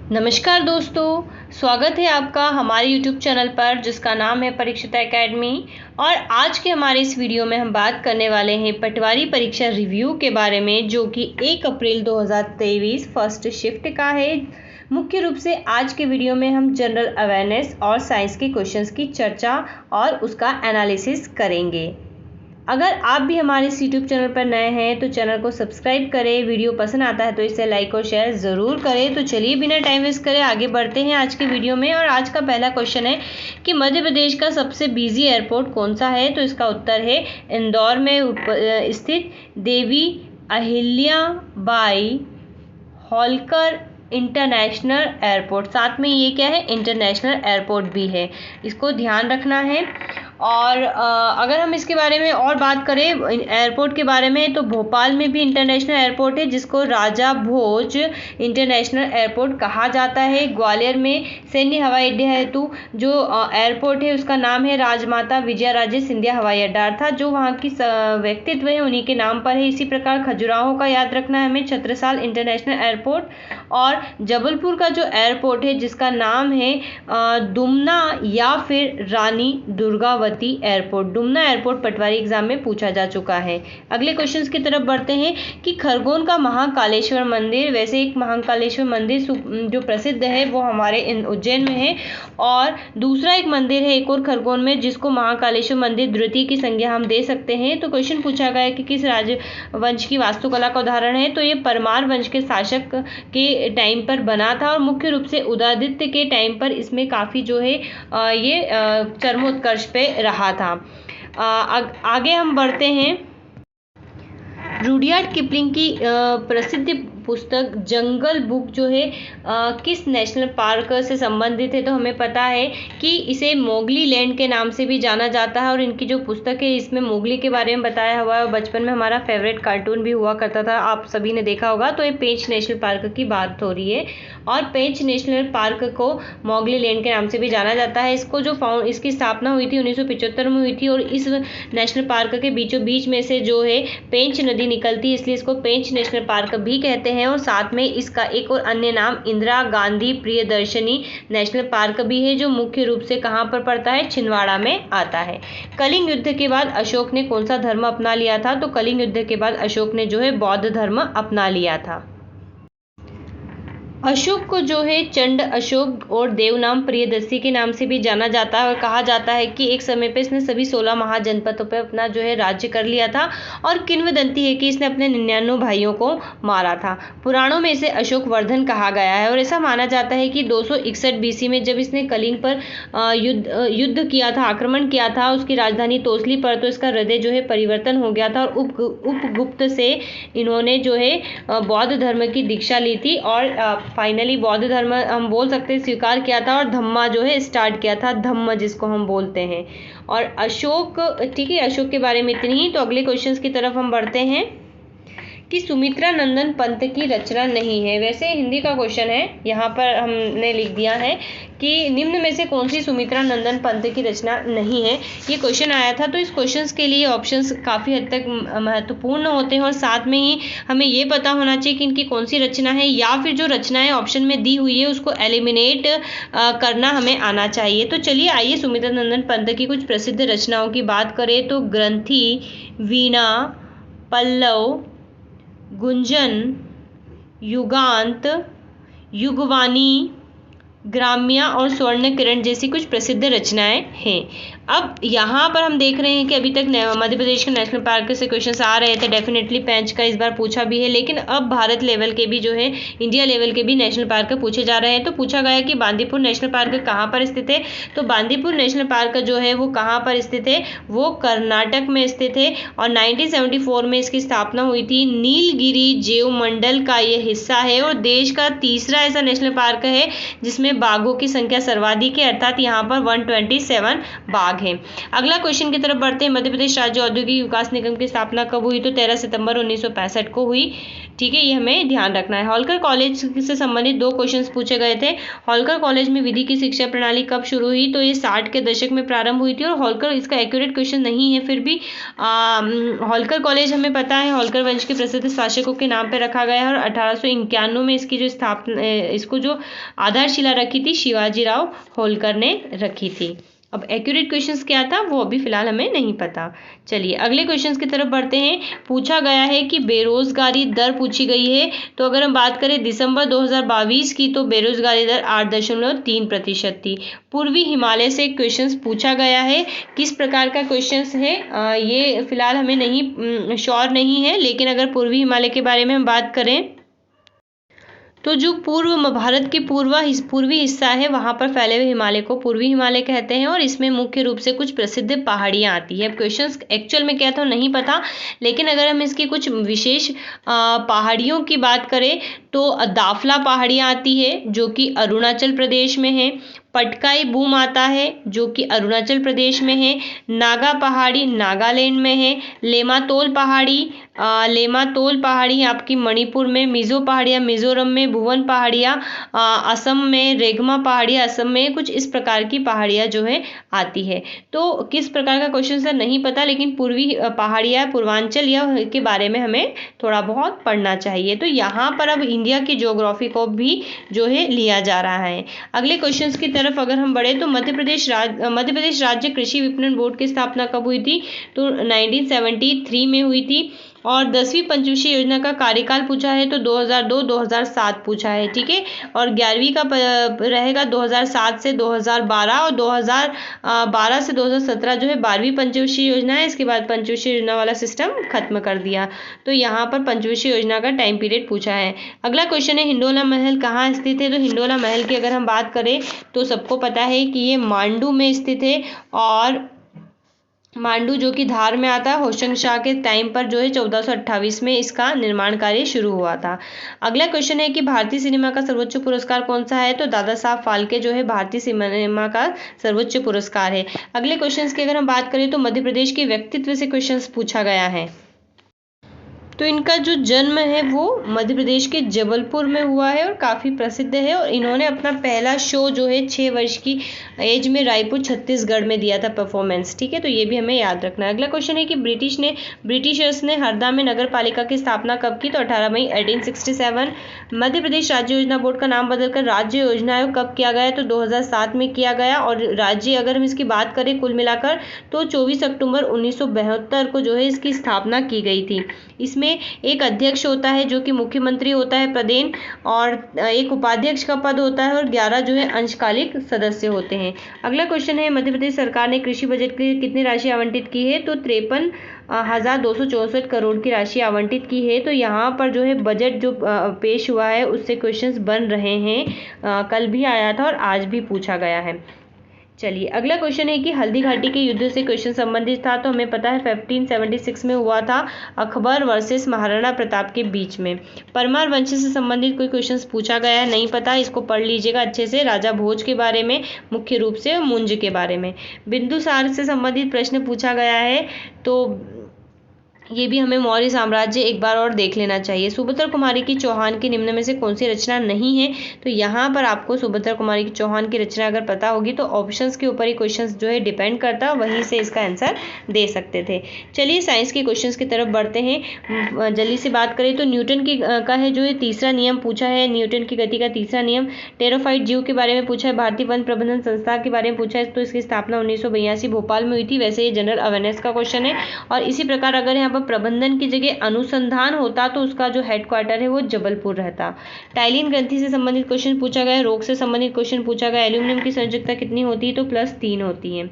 नमस्कार दोस्तों, स्वागत है आपका हमारे YouTube चैनल पर जिसका नाम है परीक्षिता एकेडमी। और आज के हमारे इस वीडियो में हम बात करने वाले हैं पटवारी परीक्षा रिव्यू के बारे में, जो कि 1 अप्रैल 2023 फर्स्ट शिफ्ट का है। मुख्य रूप से आज के वीडियो में हम जनरल अवेयरनेस और साइंस के क्वेश्चंस की चर्चा और उसका एनालिसिस करेंगे। अगर आप भी हमारे इस यूट्यूब चैनल पर नए हैं तो चैनल को सब्सक्राइब करें। वीडियो पसंद आता है तो इसे लाइक और शेयर ज़रूर करें। तो चलिए बिना टाइम वेस्ट करे आगे बढ़ते हैं आज के वीडियो में। और आज का पहला क्वेश्चन है कि मध्य प्रदेश का सबसे बिजी एयरपोर्ट कौन सा है। तो इसका उत्तर है इंदौर में स्थित देवी अहिल्याबाई होलकर इंटरनेशनल एयरपोर्ट। साथ में ये क्या है, इंटरनेशनल एयरपोर्ट भी है, इसको ध्यान रखना है। और अगर हम इसके बारे में और बात करें एयरपोर्ट के बारे में, तो भोपाल में भी इंटरनेशनल एयरपोर्ट है जिसको राजा भोज इंटरनेशनल एयरपोर्ट कहा जाता है। ग्वालियर में सैन्य हवाई अड्डे हेतु जो एयरपोर्ट है उसका नाम है राजमाता विजयाराजे सिंधिया हवाई अड्डा, अर्थात जो वहाँ की व्यक्तित्व है उन्हीं के नाम पर है। इसी प्रकार खजुराहो का याद रखना है हमें, छत्रसाल इंटरनेशनल एयरपोर्ट। और जबलपुर का जो एयरपोर्ट है जिसका नाम है दुमना या फिर रानी दुर्गावती एयरपोर्ट। दुमना एयरपोर्ट पटवारी एग्जाम में पूछा जा चुका है। अगले क्वेश्चंस की तरफ बढ़ते हैं कि खरगोन का महाकालेश्वर मंदिर, वैसे एक महाकालेश्वर मंदिर जो प्रसिद्ध है वो हमारे उज्जैन में है, और दूसरा एक मंदिर है एक और खरगोन में जिसको महाकालेश्वर मंदिर द्वितीय की संज्ञा हम दे सकते हैं। तो क्वेश्चन पूछा गया है कि किस राजवंश की वास्तुकला का उदाहरण है। तो ये परमार वंश के शासक के टाइम पर बना था और मुख्य रूप से उदयादित्य के टाइम पर इसमें काफ़ी जो है ये चरमोत्कर्ष पे रहा था। आगे हम बढ़ते हैं। रुडयार्ड किपलिंग की प्रसिद्ध पुस्तक जंगल बुक जो है किस नेशनल पार्क से संबंधित है। तो हमें पता है कि इसे मोगली लैंड के नाम से भी जाना जाता है। और इनकी जो पुस्तक है इसमें मोगली के बारे में बताया हुआ है। बचपन में हमारा फेवरेट कार्टून भी हुआ करता था, आप सभी ने देखा होगा। तो ये पेंच नेशनल पार्क की बात हो रही है और पेंच नेशनल पार्क को मोगली लैंड के नाम से भी जाना जाता है। इसको जो इसकी स्थापना हुई थी 1975 में हुई थी। और इस नेशनल पार्क के बीचों बीच में से जो है पेंच नदी निकलती है, इसलिए इसको पेंच नेशनल पार्क भी कहते हैं। और साथ में इसका एक और अन्य नाम इंदिरा गांधी प्रियदर्शनी नेशनल पार्क भी है, जो मुख्य रूप से कहां पर पड़ता है, छिंदवाड़ा में आता है। कलिंग युद्ध के बाद अशोक ने कौन सा धर्म अपना लिया था। तो कलिंग युद्ध के बाद अशोक ने जो है बौद्ध धर्म अपना लिया था। अशोक को जो है चंड अशोक और देवनाम प्रियदर्शी के नाम से भी जाना जाता है। और कहा जाता है कि एक समय पे इसने सभी 16 महाजनपदों पे अपना जो है राज्य कर लिया था। और किंवदंती है कि इसने अपने 99 भाइयों को मारा था। पुराणों में इसे अशोक वर्धन कहा गया है। और ऐसा माना जाता है कि 261 BC में जब इसने कलिंग पर युद्ध किया था, आक्रमण किया था उसकी राजधानी तोसली पर, तो इसका हृदय जो है परिवर्तन हो गया था और उपगुप्त से इन्होंने जो है बौद्ध धर्म की दीक्षा ली थी और फाइनली बौद्ध धर्म हम बोल सकते हैं स्वीकार किया था और धम्मा जो है स्टार्ट किया था, धम्म जिसको हम बोलते हैं। और अशोक, ठीक है, अशोक के बारे में इतनी ही। तो अगले क्वेश्चंस की तरफ हम बढ़ते हैं कि सुमित्रा नंदन पंत की रचना नहीं है। वैसे हिंदी का क्वेश्चन है, यहाँ पर हमने लिख दिया है कि निम्न में से कौन सी सुमित्रा नंदन पंत की रचना नहीं है, ये क्वेश्चन आया था। तो इस क्वेश्चंस के लिए ऑप्शंस काफ़ी हद तक महत्वपूर्ण होते हैं और साथ में ही हमें ये पता होना चाहिए कि इनकी कौन सी रचना है, या फिर जो रचनाएं ऑप्शन में दी हुई है उसको एलिमिनेट करना हमें आना चाहिए। तो चलिए आइए सुमित्रा नंदन पंत की कुछ प्रसिद्ध रचनाओं की बात करें। तो ग्रंथि, वीणा, पल्लव, गुंजन, युगांत, युगवाणी, ग्राम्या और स्वर्ण किरण जैसी कुछ प्रसिद्ध रचनाएं हैं। अब यहाँ पर हम देख रहे हैं कि अभी तक मध्य प्रदेश के नेशनल पार्क से क्वेश्चंस आ रहे थे, डेफिनेटली पेंच का इस बार पूछा भी है, लेकिन अब भारत लेवल के भी जो है, इंडिया लेवल के भी नेशनल पार्क पूछे जा रहे हैं। तो पूछा गया कि बांदीपुर नेशनल पार्क कहाँ पर स्थित है। तो बांदीपुर नेशनल पार्क जो है वो कहाँ पर स्थित है, वो कर्नाटक में स्थित है। और 1974 में इसकी स्थापना हुई थी। नीलगिरी जैव मंडल का ये हिस्सा है और देश का तीसरा ऐसा नेशनल पार्क है जिसमें में बाघों की संख्या सर्वाधिक है, अर्थात यहाँ पर 127 बाघ हैं। अगला क्वेश्चन की तरफ बढ़ते हैं। मध्य प्रदेश राज्य औद्योगिक विकास निगम की स्थापना कब हुई? तो 13 सितंबर 1965 को हुई। ठीक है, ये हमें ध्यान रखना है। होलकर कॉलेज से संबंधित 2 क्वेश्चंस पूछे गए थे। होलकर कॉलेज में विधि की शिक्षा प्रणाली कब शुरू हुई? तो ये 60 के दशक में प्रारंभ हुई थी। और होलकर, इसका एक्यूरेट क्वेश्चन नहीं है, फिर भी होलकर कॉलेज हमें पता है होलकर वंश के प्रसिद्ध शासकों के नाम पर रखा गया है। और 1891 में इसकी जो स्थापना, इसको जो आधारशिला रखी थी शिवाजी राव होलकर ने रखी थी। अब एक्यूरेट क्वेश्चंस क्या था वो अभी फिलहाल हमें नहीं पता। चलिए अगले क्वेश्चंस की तरफ बढ़ते हैं। पूछा गया है कि बेरोजगारी दर पूछी गई है। तो अगर हम बात करें दिसंबर 2022 की, तो बेरोजगारी दर 8.3% थी। पूर्वी हिमालय से क्वेश्चंस पूछा गया है। किस प्रकार का क्वेश्चंस है ये फिलहाल हमें नहीं श्योर नहीं है, लेकिन अगर पूर्वी हिमालय के बारे में हम बात करें तो जो भारत की पूर्वी हिस्सा है वहां पर फैले हुए हिमालय को पूर्वी हिमालय कहते हैं। और इसमें मुख्य रूप से कुछ प्रसिद्ध पहाड़ियां आती है। अब क्वेश्चंस एक्चुअल में क्या था नहीं पता, लेकिन अगर हम इसकी कुछ विशेष पहाड़ियों की बात करें तो दाफला पहाड़ियां आती है जो कि अरुणाचल प्रदेश में है। पटकाई बूम आता है जो कि अरुणाचल प्रदेश में है। नागा पहाड़ी नागालैंड में है। लेमातोल पहाड़ी आपकी मणिपुर में। मिजो पहाड़ियाँ मिजोरम में। भुवन पहाड़ियाँ असम में। रेगमा पहाड़ियाँ असम में। कुछ इस प्रकार की पहाड़ियाँ जो है आती है। तो किस प्रकार का क्वेश्चन सर नहीं पता, लेकिन पूर्वी पहाड़ियाँ पूर्वांचल या के बारे में हमें थोड़ा बहुत पढ़ना चाहिए। तो यहाँ पर अब इंडिया की ज्योग्राफी को भी जो है लिया जा रहा है। अगले क्वेश्चन की तरफ अगर हम बढ़े तो मध्य प्रदेश राज्य कृषि विपणन बोर्ड की स्थापना कब हुई थी? तो 1973 में हुई थी। और 10वीं पंचवर्षीय योजना का कार्यकाल पूछा है तो 2002-2007 पूछा है। ठीक है, और 11वीं का रहेगा 2007 से 2012 और 2012 से 2017 जो है 12वीं पंचवर्षीय योजना है। इसके बाद पंचवर्षीय योजना वाला सिस्टम खत्म कर दिया। तो यहाँ पर पंचवर्षीय योजना का टाइम पीरियड पूछा है। अगला क्वेश्चन है हिंडोला महल कहाँ स्थित है? तो हिंडोला महल की अगर हम बात करें तो सबको पता है कि ये मांडू में स्थित है। और मांडू जो कि धार में आता है, होशंग-शाह के टाइम पर जो है 1428 में इसका निर्माण कार्य शुरू हुआ था। अगला क्वेश्चन है कि भारतीय सिनेमा का सर्वोच्च पुरस्कार कौन सा है? तो दादा साहब फाल्के जो है भारतीय सिनेमा का सर्वोच्च पुरस्कार है। अगले क्वेश्चन की अगर हम बात करें तो मध्य प्रदेश के व्यक्तित्व से क्वेश्चन पूछा गया है। तो इनका जो जन्म है वो मध्य प्रदेश के जबलपुर में हुआ है और काफ़ी प्रसिद्ध है। और इन्होंने अपना पहला शो जो है 6 वर्ष की एज में रायपुर छत्तीसगढ़ में दिया था परफॉर्मेंस। ठीक है, तो ये भी हमें याद रखना है। अगला क्वेश्चन है कि ब्रिटिशर्स ने हरदा में नगर पालिका की स्थापना कब की? तो 18 मई 1867। मध्य प्रदेश राज्य योजना बोर्ड का नाम बदलकर राज्य योजना आयोग कब किया गया? तो 2007 में किया गया। और राज्य अगर हम इसकी बात करें कुल मिलाकर तो 24 अक्टूबर 1972 को जो है इसकी स्थापना की गई थी। इसमें एक अध्यक्ष होता है जो कि मुख्यमंत्री होता है प्रदेन, और एक उपाध्यक्ष का पद होता है और 11 जो है अंशकालिक सदस्य होते हैं। अगला क्वेश्चन है मध्य प्रदेश सरकार ने कृषि बजट के लिए कितनी राशि आवंटित की है? तो 53,264 करोड़ की राशि आवंटित की है। तो यहाँ पर जो है बजट जो पेश हुआ है उससे क्वेश्चंस बन रहे हैं। कल भी आया था और आज भी पूछा गया है। चलिए अगला क्वेश्चन है कि हल्दी घाटी के युद्ध से क्वेश्चन संबंधित था। तो हमें पता है 1576 में हुआ था, अकबर वर्सेस महाराणा प्रताप के बीच में। परमार वंश से संबंधित कोई क्वेश्चन पूछा गया है नहीं पता, इसको पढ़ लीजिएगा अच्छे से। राजा भोज के बारे में, मुख्य रूप से मुंज के बारे में। बिंदुसार से संबंधित प्रश्न पूछा गया है, तो ये भी हमें मौर्य साम्राज्य एक बार और देख लेना चाहिए। सुभद्रा कुमारी की चौहान की निम्न में से कौन सी रचना नहीं है? तो यहाँ पर आपको सुभद्रा कुमारी की चौहान की रचना अगर पता होगी तो ऑप्शंस के ऊपर ही क्वेश्चंस जो है डिपेंड करता, वहीं से इसका आंसर दे सकते थे। चलिए साइंस के क्वेश्चंस की तरफ बढ़ते हैं। जल्दी से बात करें तो न्यूटन का है जो है तीसरा नियम पूछा है, न्यूटन की गति का तीसरा नियम। टेरोफाइट जीव के बारे में पूछा है। भारतीय वन प्रबंधन संस्था के बारे में पूछा है, तो इसकी स्थापना 1982 भोपाल में हुई थी। वैसे ये जनरल अवेयरनेस का क्वेश्चन है। और इसी प्रकार अगर यहाँ पर प्रबंधन की जगह अनुसंधान होता तो उसका जो हेडक्वार्टर है वो जबलपुर रहता। टाइलिन ग्रंथि से संबंधित क्वेश्चन पूछा गया है। रोग से संबंधित क्वेश्चन पूछा गया। एल्यूमिनियम की संयोजकता कितनी होती है? तो +3 होती है।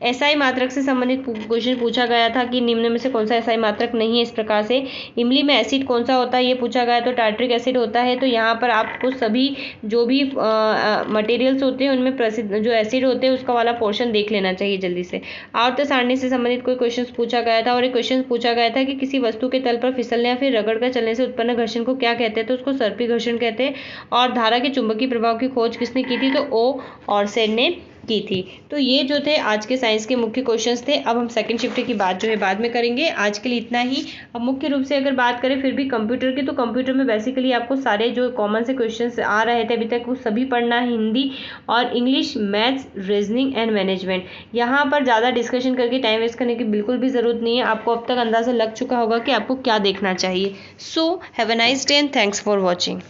एसआई मात्रक से संबंधित क्वेश्चन पूछा गया था कि निम्न में से कौन सा एसआई मात्रक नहीं है। इस प्रकार से इमली में एसिड कौन सा होता है ये पूछा गया, तो टार्ट्रिक एसिड होता है। तो यहाँ पर आपको सभी जो भी मटेरियल्स होते हैं उनमें प्रसिद्ध जो एसिड होते हैं उसका वाला पोर्शन देख लेना चाहिए जल्दी से। आवर्त सारणी से संबंधित कोई क्वेश्चन पूछा गया था, और एक क्वेश्चन पूछा गया था कि किसी वस्तु के तल पर फिसलने या फिर रगड़ कर चलने से उत्पन्न घर्षण को क्या कहते हैं, तो उसको सर्पी घर्षण कहते हैं। और धारा के चुंबकीय प्रभाव की खोज किसने की थी, तो ओ ऑर्सेड ने की थी। तो ये जो थे आज के साइंस के मुख्य क्वेश्चंस थे। अब हम सेकंड शिफ्ट की बात जो है बाद में करेंगे, आज के लिए इतना ही। अब मुख्य रूप से अगर बात करें फिर भी कंप्यूटर की, तो कंप्यूटर में बेसिकली आपको सारे जो कॉमन से क्वेश्चंस आ रहे थे अभी तक वो सभी पढ़ना है, हिंदी और English, maths, reasoning and management. यहाँ पर ज़्यादा डिस्कशन करके टाइम वेस्ट करने की बिल्कुल भी ज़रूरत नहीं है, आपको अब तक अंदाज़ा लग चुका होगा कि आपको क्या देखना चाहिए। So have a nice day and thanks for watching.